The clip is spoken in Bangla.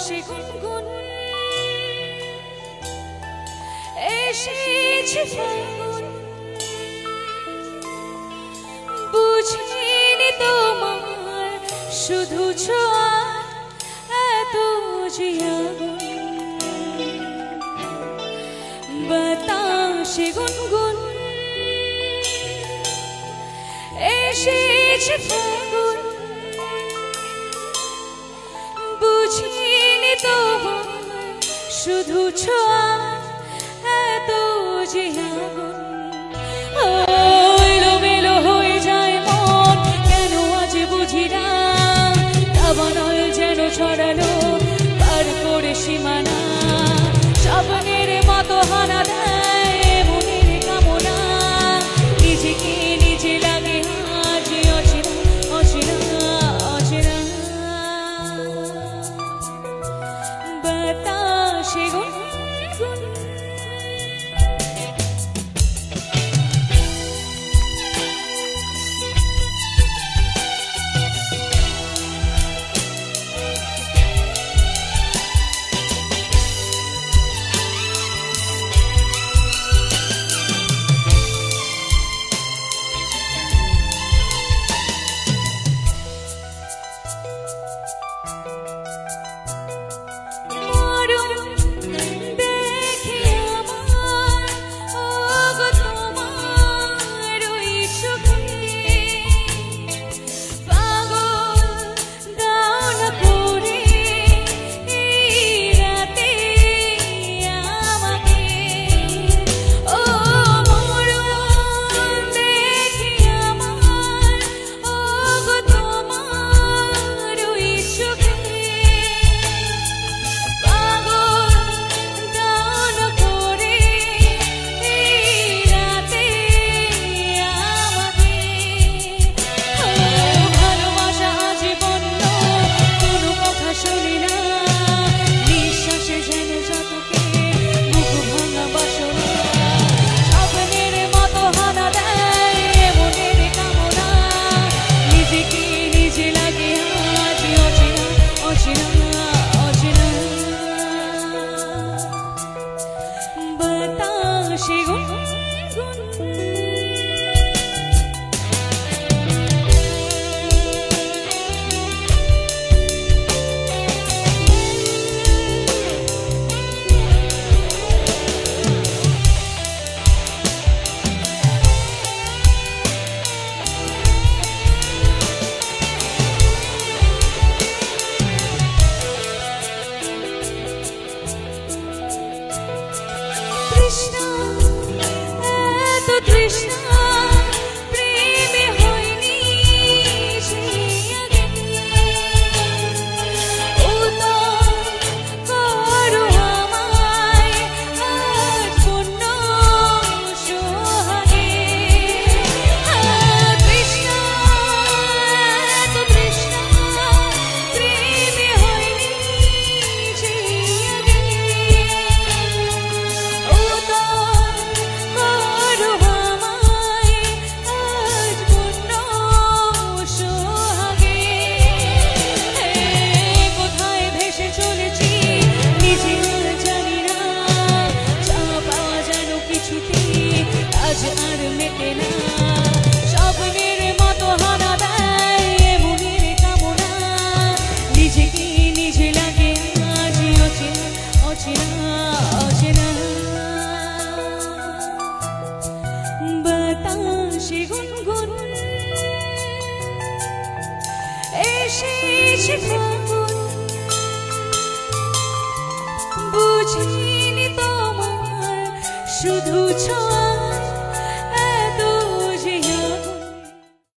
বাতাসে গুনগুন এসেছে ফাগুন, বুঝিনি তোমার শুধু ছোঁয়া এত যে আগুন। বাতাসে গুনগুন এসেছে ফাগুন, বুঝিনি তোমার শুধু ছোঁয়া এত যে আগুন। এলোমেলো হয়ে যায় মন, কেন আজ বুঝি না দাবানল যেন ছড়ালো পার করে সীমানা। স্বপ্নের মতো হানা দেয় মনের কামনা, নিজেকে নিজে লাগে আজ অচেনা অচেনা অচেনা। বাতাসে গুনগুন এসেছে ফাগুন, বুঝিনি তোমার শুধু ছোঁয়া